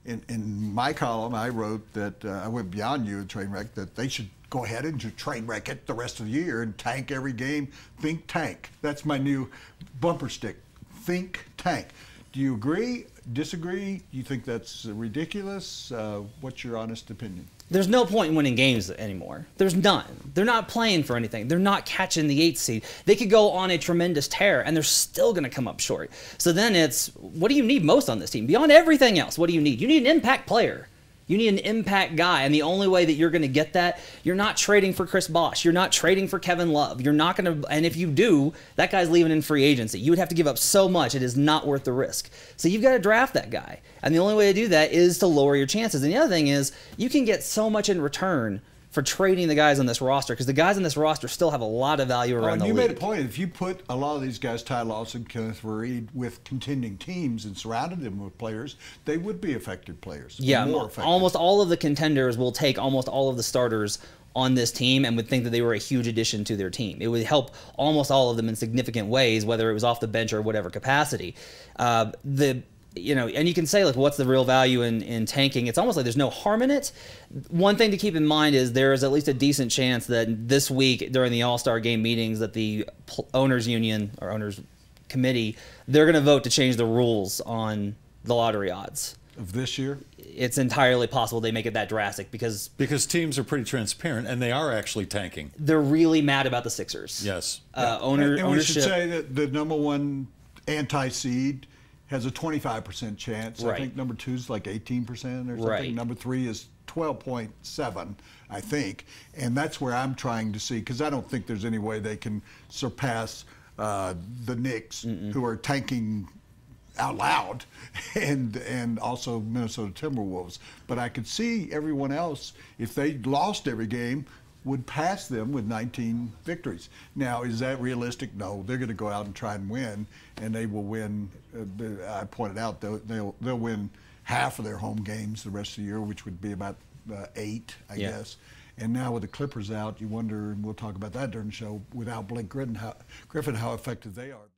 in my column, I wrote that I went beyond you, train wreck, that they should go ahead and just train wreck it the rest of the year and tank every game. Think tank. That's my new bumper stick. Think tank. Do you agree? Disagree? You think that's ridiculous? What's your honest opinion? There's no point in winning games anymore. There's none. They're not playing for anything. They're not catching the 8th seed. They could go on a tremendous tear, and they're still going to come up short. So then it's, what do you need most on this team? Beyond everything else, what do you need? You need an impact player. You need an impact guy, and the only way that you're going to get that, you're not trading for Chris Bosh. You're not trading for Kevin Love. You're not going to, and if you do, that guy's leaving in free agency. You would have to give up so much, it is not worth the risk. So you've got to draft that guy, and the only way to do that is to lower your chances. And the other thing is, you can get so much in return for trading the guys on this roster, because the guys on this roster still have a lot of value around the league. You made a point. If you put a lot of these guys, Ty Lawson, Kenneth Reed, with contending teams and surrounded them with players, they would be effective players. Yeah, more effective. Almost all of the contenders will take almost all of the starters on this team and would think that they were a huge addition to their team. It would help almost all of them in significant ways, whether it was off the bench or whatever capacity. You know, and you can say, like, what's the real value in tanking? It's almost like there's no harm in it. One thing to keep in mind is there is at least a decent chance that this week during the All-Star game meetings that the owners union or owners committee, they're going to vote to change the rules on the lottery odds. Of this year? It's entirely possible they make it that drastic because teams are pretty transparent and they are actually tanking. They're really mad about the Sixers. Yes. And we should say that the #1 anti-seed has a 25% chance. Right. I think number 2 is like 18% or something. Right. Number 3 is 12.7, I think. And that's where I'm trying to see, because I don't think there's any way they can surpass the Knicks, who are tanking out loud, and also Minnesota Timberwolves. But I could see everyone else, if they lost every game, would pass them with 19 victories. Now, is that realistic? No, they're going to go out and try and win, and they will win. I pointed out they'll win half of their home games the rest of the year, which would be about 8, I guess. And now with the Clippers out, you wonder, and we'll talk about that during the show, without Blake Griffin, how effective they are.